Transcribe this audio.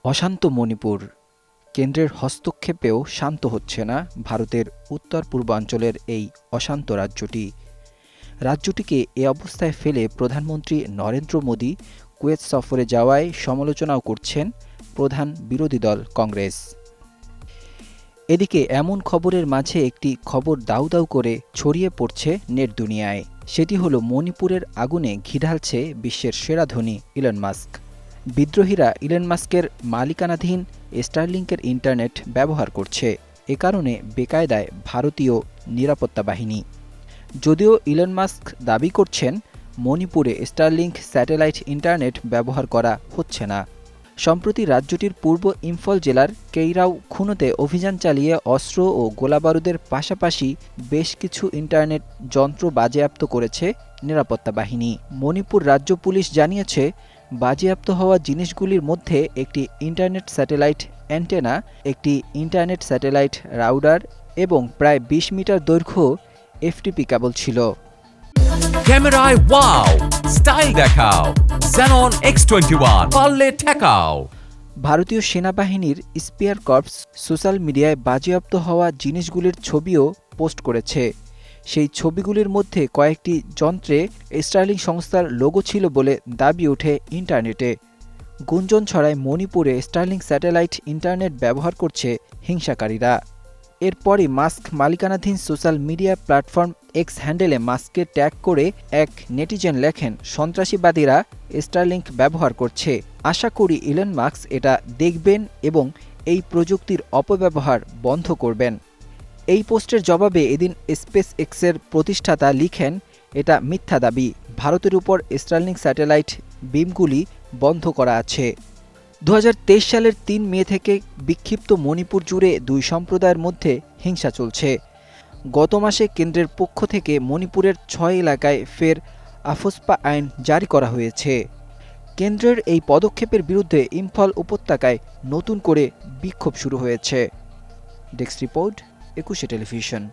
অশান্ত মণিপুর। কেন্দ্রের হস্তক্ষেপেও শান্ত হচ্ছে না ভারতের উত্তর পূর্বাঞ্চলের এই অশান্ত রাজ্যটিকে এ অবস্থায় ফেলে প্রধানমন্ত্রী নরেন্দ্র মোদী কুয়েত সফরে যাওয়ায় সমালোচনাও করছেন প্রধান বিরোধী দল কংগ্রেস। এদিকে এমন খবরের মাঝে একটি খবর দাউ দাউ করে ছড়িয়ে পড়ছে নেট দুনিয়ায়। সেটি হলো মণিপুরের আগুনে ঘি ঢালছে বিশ্বের সেরা ধনী ইলন মাস্ক। বিদ্রোহীরা ইলন মাস্কের মালিকানাধীন স্টারলিংকের ইন্টারনেট ব্যবহার করছে। এ কারণে বেকায়দায় ভারতীয় নিরাপত্তা বাহিনী। যদিও ইলন মাস্ক দাবি করছেন মণিপুরে স্টারলিংক স্যাটেলাইট ইন্টারনেট ব্যবহার করা হচ্ছে না। সম্প্রতি রাজ্যটির পূর্ব ইম্ফল জেলার কেইরাও খুনোতে অভিযান চালিয়ে অস্ত্র ও গোলাবারুদের পাশাপাশি বেশ কিছু ইন্টারনেট যন্ত্র বাজেয়াপ্ত করেছে নিরাপত্তা বাহিনী। মণিপুর রাজ্য পুলিশ জানিয়েছে, বাজেয়াপ্ত হওয়া জিনিসগুলির মধ্যে একটি ইন্টারনেট স্যাটেলাইট অ্যান্টেনা, একটি ইন্টারনেট স্যাটেলাইট রাউডার এবং প্রায় ২০ মিটার দৈর্ঘ্য এফটিপি কেবল ছিল। ক্যামেরায় ওয়াও, স্টাইল দেখাও, Xenon X21 পারলে ঠেকাও। ভারতীয় সেনাবাহিনীর স্পিয়ার কর্পস সোশ্যাল মিডিয়ায় বাজেয়াপ্ত হওয়া জিনিসগুলির ছবিও পোস্ট করেছে। সেই ছবিগুলির মধ্যে কয়েকটি যন্ত্রে স্টার্লিং সংস্থার লোগো ছিল বলে দাবি ওঠে ইন্টারনেটে। গুঞ্জন ছড়ায় মণিপুরে স্টার্লিং স্যাটেলাইট ইন্টারনেট ব্যবহার করছে হিংসাকারীরা। এরপরই মাস্ক মালিকানাধীন সোশ্যাল মিডিয়া প্ল্যাটফর্ম এক্স হ্যান্ডেলে মাস্ককে ট্যাগ করে এক নেটিজেন লেখেন, সন্ত্রাসীবাদীরা স্টারলিংক ব্যবহার করছে। আশা করি ইলন মাস্ক এটা দেখবেন এবং এই প্রযুক্তির অপব্যবহার বন্ধ করবেন। এই পোস্টের জবাবে এদিন স্পেস এক্সের প্রতিষ্ঠাতা লিখেন, এটা মিথ্যা দাবি। ভারতের উপর স্টারলিংক স্যাটেলাইট বিমগুলি বন্ধ করা আছে। ২০২৩ সালের ৩ মে থেকে বিক্ষিপ্ত মণিপুর জুড়ে দুই সম্প্রদায়ের মধ্যে হিংসা চলছে। গত মাসে কেন্দ্রের পক্ষ থেকে মণিপুরের ৬ এলাকায় ফের আফস্পা আইন জারি করা হয়েছে। কেন্দ্রের এই পদক্ষেপের বিরুদ্ধে ইম্ফল উপত্যকায় নতুন করে বিক্ষোভ শুরু হয়েছে। ডেস্ক রিপোর্ট, ২১শে টেলিভিশন।